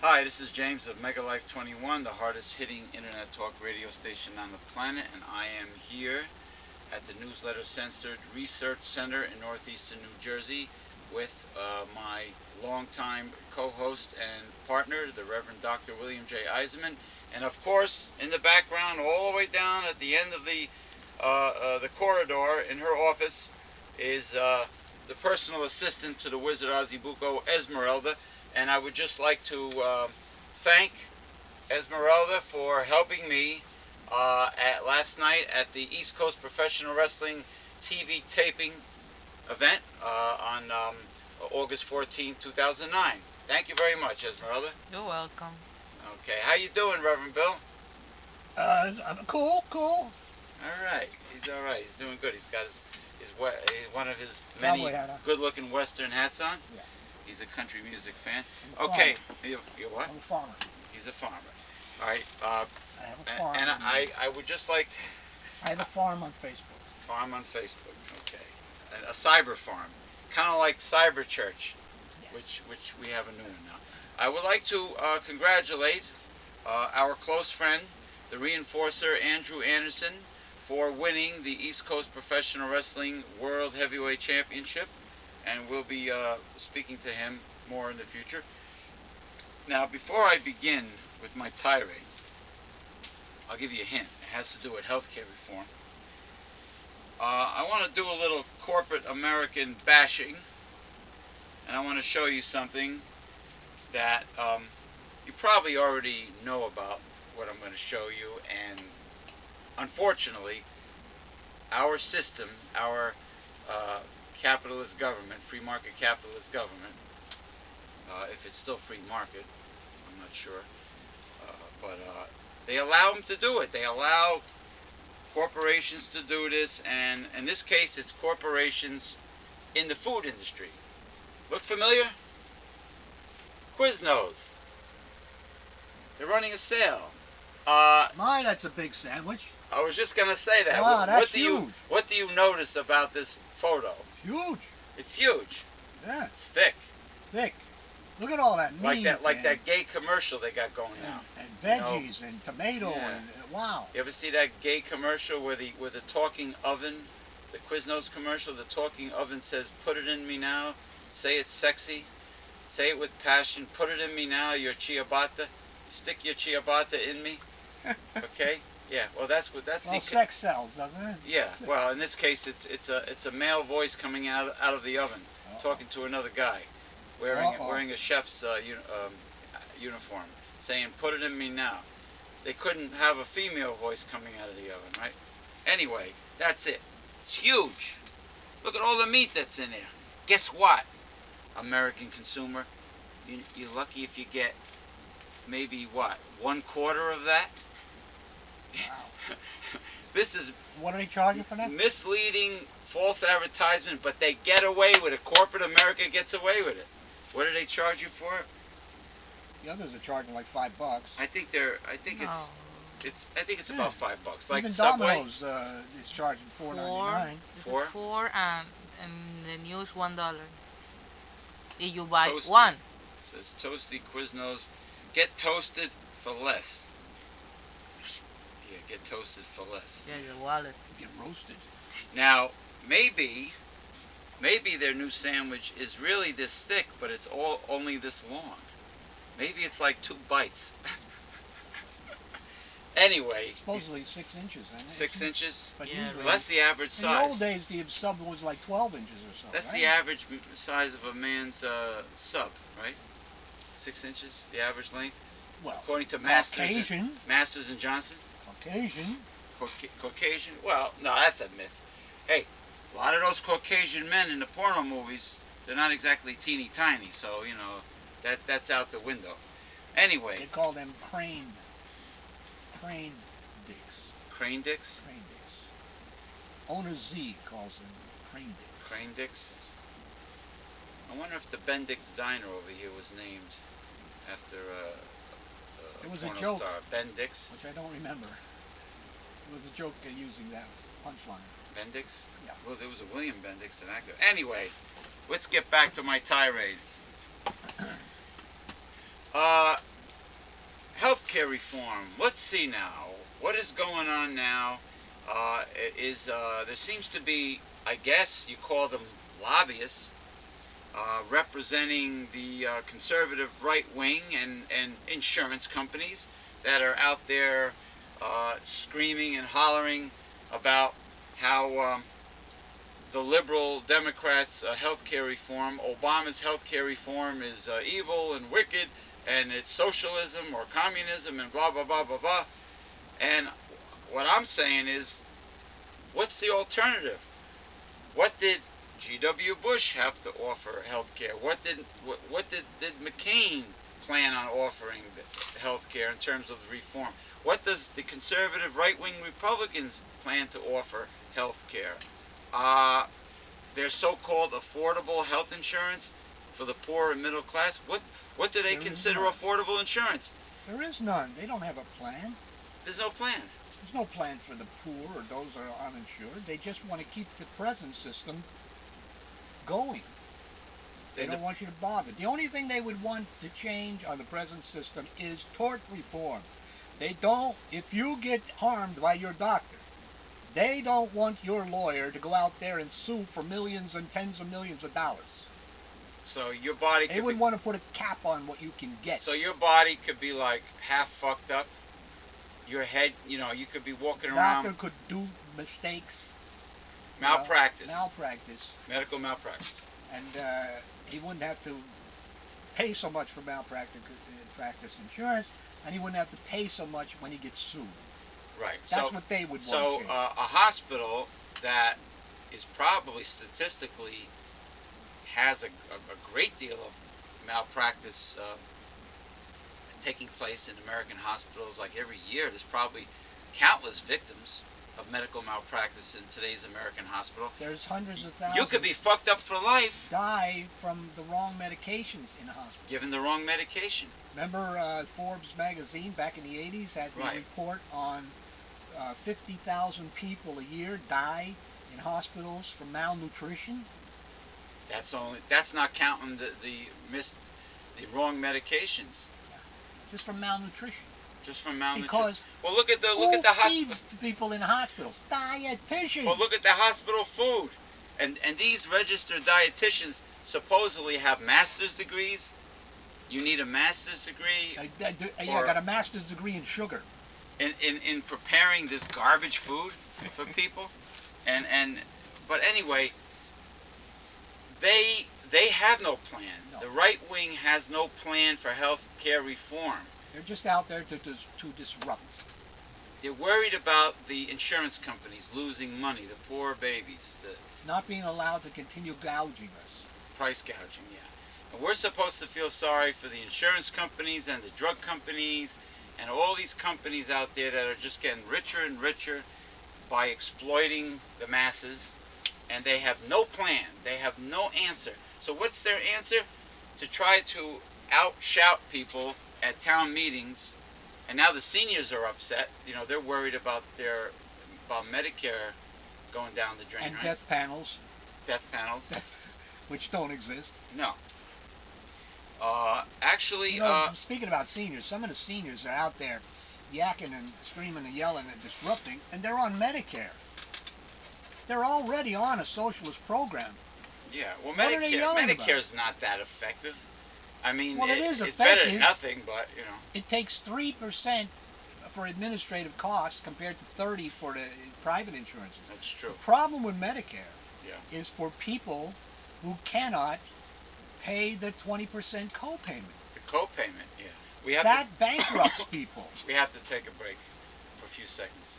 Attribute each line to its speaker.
Speaker 1: Hi, this is James of Mega Life 21, the hardest hitting internet talk radio station on the planet, and I am here at the Newsletter Censored Research Center in northeastern New Jersey with my longtime co-host and partner, the Reverend Dr. William J. Eisenman, and of course, in the background, all the way down at the end of the corridor in her office is the personal assistant to the Wizard Azibuko, Esmeralda. And I would just like to thank Esmeralda for helping me last night at the East Coast Professional Wrestling TV taping event on August 14, 2009. Thank you very much, Esmeralda.
Speaker 2: You're welcome.
Speaker 1: Okay, how you doing, Reverend Bill?
Speaker 3: Cool.
Speaker 1: All right, he's all right. He's doing good. He's got one of his many good-looking Western hats on.
Speaker 3: Yeah.
Speaker 1: He's a country music fan. Okay, you're what?
Speaker 3: I'm a farmer.
Speaker 1: He's a farmer. All right.
Speaker 3: I have a farm.
Speaker 1: And I would just like.
Speaker 3: I have a farm on Facebook.
Speaker 1: Farm on Facebook. Okay. A cyber farm, kind of like Cyber Church,
Speaker 3: Yes.
Speaker 1: which we have a new one now. I would like to congratulate our close friend, the reinforcer Andrew Anderson, for winning the East Coast Professional Wrestling World Heavyweight Championship. And we'll be speaking to him more in the future. Now, before I begin with my tirade, I'll give you a hint. It has to do with healthcare reform. I want to do a little corporate American bashing, and I want to show you something that you probably already know about what I'm going to show you, and unfortunately, our system, our capitalist government, free market capitalist government, if it's still free market, I'm not sure, but they allow them to do it. They allow corporations to do this, and in this case it's corporations in the food industry. Look familiar? Quiznos. They're running a sale.
Speaker 3: My, that's a big sandwich.
Speaker 1: I was just going to say that.
Speaker 3: Wow, that's huge.
Speaker 1: What do you notice about this photo?
Speaker 3: Huge.
Speaker 1: It's huge.
Speaker 3: Yeah.
Speaker 1: It's thick.
Speaker 3: Thick. Look at all that meat.
Speaker 1: Like that gay commercial they got going now.
Speaker 3: And veggies and tomato
Speaker 1: Yeah.
Speaker 3: and wow.
Speaker 1: You ever see that gay commercial where the talking oven, the Quiznos commercial, the talking oven says, "Put it in me now. Say it sexy. Say it with passion. Put it in me now. Your ciabatta. Stick your ciabatta in me." Okay. Yeah. Well, that's
Speaker 3: Well, sex sells, doesn't it?
Speaker 1: Yeah. Well, in this case, it's a male voice coming out of the oven, talking to another guy, wearing a chef's uniform, saying, "Put it in me now." They couldn't have a female voice coming out of the oven, right? Anyway, that's it. It's huge. Look at all the meat that's in there. Guess what, American consumer? You're lucky if you get maybe what, 1/4 of that.
Speaker 3: Wow.
Speaker 1: This is
Speaker 3: What are they charging for that?
Speaker 1: misleading, false advertisement, but they get away with it. Corporate America gets away with it. What do they charge you for it?
Speaker 3: The others are charging like $5.
Speaker 1: I think
Speaker 2: No.
Speaker 1: it's about $5. Like
Speaker 3: Even
Speaker 1: Subway.
Speaker 3: Domino's is charging $4.99.
Speaker 1: Four?
Speaker 2: Four and the news $1. If you buy
Speaker 1: Toasted.
Speaker 2: one.
Speaker 1: It says Toasty Quiznos. Get toasted for less. Yeah, get toasted for less.
Speaker 2: Yeah, your wallet.
Speaker 3: Get roasted.
Speaker 1: Now, maybe their new sandwich is really this thick, but it's only this long. Maybe it's like 2 bites. Anyway.
Speaker 3: Supposedly 6 inches, isn't it?
Speaker 1: 6 inches?
Speaker 3: But
Speaker 2: Yeah,
Speaker 3: usually,
Speaker 1: Well, that's the average
Speaker 3: in the
Speaker 1: size.
Speaker 3: old days, the sub was like 12 inches or so.
Speaker 1: That's
Speaker 3: right?
Speaker 1: the average size of a man's sub, right? 6 inches, the average length,
Speaker 3: Well,
Speaker 1: according to
Speaker 3: Caucasian.
Speaker 1: Masters and Johnson.
Speaker 3: Caucasian.
Speaker 1: Caucasian? Well, no, that's a myth. Hey, a lot of those Caucasian men in the porno movies, they're not exactly teeny tiny, so you know that's out the window. Anyway,
Speaker 3: They call them crane dicks.
Speaker 1: crane dicks,
Speaker 3: Crane dicks. Owner Z calls them crane dicks.
Speaker 1: crane dicks. I wonder if the Bendix Diner over here was named after
Speaker 3: It was a
Speaker 1: porno
Speaker 3: joke.
Speaker 1: star, Bendix.
Speaker 3: Which I don't remember. It was a joke using that punchline.
Speaker 1: Bendix?
Speaker 3: Yeah.
Speaker 1: Well, there was a William Bendix and that guy. Anyway, let's get back to my tirade. healthcare reform. Let's see now. What is going on now? There seems to be, I guess you call them lobbyists, representing the conservative right wing and insurance companies that are out there screaming and hollering about how the liberal Democrats' healthcare reform, Obama's healthcare reform, is evil and wicked, and it's socialism or communism and blah, blah, blah, blah, blah. And what I'm saying is, what's the alternative? What did G.W. Bush have to offer healthcare? What did McCain plan on offering healthcare in terms of the reform? What does the conservative right-wing Republicans plan to offer healthcare? Their so-called affordable health insurance for the poor and middle class. What do they consider affordable insurance?
Speaker 3: There is none. They don't have a plan.
Speaker 1: There's no plan.
Speaker 3: There's no plan for the poor or those that are uninsured. They just want to keep the present system going. They don't want you to bother. The only thing they would want to change on the present system is tort reform. They don't, if you get harmed by your doctor, they don't want your lawyer to go out there and sue for millions and tens of millions of dollars.
Speaker 1: So your body
Speaker 3: They would want to put a cap on what you can get.
Speaker 1: So your body could be like half fucked up. Your head, you could be walking around.
Speaker 3: Doctor could do mistakes.
Speaker 1: Malpractice.
Speaker 3: Malpractice.
Speaker 1: Medical malpractice.
Speaker 3: And he wouldn't have to pay so much for malpractice insurance, and he wouldn't have to pay so much when he gets sued.
Speaker 1: Right.
Speaker 3: That's what they would want.
Speaker 1: So a hospital that is probably statistically has a great deal of malpractice taking place in American hospitals. Like every year, there's probably countless victims of medical malpractice in today's American hospital.
Speaker 3: There's hundreds of thousands.
Speaker 1: You could be fucked up for life.
Speaker 3: Die from the wrong medications in hospitals.
Speaker 1: Given the wrong medication.
Speaker 3: Remember Forbes magazine back in the 80s had the report on 50,000 people a year die in hospitals from malnutrition.
Speaker 1: That's not counting the wrong medications.
Speaker 3: Just from malnutrition.
Speaker 1: Just from malnutrition.
Speaker 3: Because
Speaker 1: look at the
Speaker 3: who feeds people in hospitals? Dietitians.
Speaker 1: Well, look at the hospital food, and these registered dietitians supposedly have master's degrees. You need a master's degree.
Speaker 3: I got a master's degree in sugar.
Speaker 1: In preparing this garbage food for people, but anyway, they have no plan.
Speaker 3: No.
Speaker 1: The right wing has no plan for health care reform.
Speaker 3: They're just out there to disrupt.
Speaker 1: They're worried about the insurance companies losing money, the poor babies,
Speaker 3: not being allowed to continue gouging us.
Speaker 1: Price gouging, yeah. And we're supposed to feel sorry for the insurance companies and the drug companies and all these companies out there that are just getting richer and richer by exploiting the masses, and they have no plan. They have no answer. So what's their answer? To try to outshout people at town meetings. And now the seniors are upset. They're worried about Medicare going down the drain,
Speaker 3: and
Speaker 1: right?
Speaker 3: death panels.
Speaker 1: Death panels.
Speaker 3: Which don't exist.
Speaker 1: No. Actually,
Speaker 3: speaking about seniors, some of the seniors are out there yakking and screaming and yelling and disrupting, and they're on Medicare. They're already on a socialist program.
Speaker 1: Yeah, well,
Speaker 3: What are they yelling about?
Speaker 1: Medicare's not that effective. I mean,
Speaker 3: well, it is
Speaker 1: it's
Speaker 3: effective.
Speaker 1: better than nothing, but,
Speaker 3: It takes 3% for administrative costs compared to 30% for the private insurances.
Speaker 1: That's true.
Speaker 3: The problem with Medicare is for people who cannot pay the 20% copayment.
Speaker 1: The copayment, yeah.
Speaker 3: That bankrupts people.
Speaker 1: We have to take a break for a few seconds.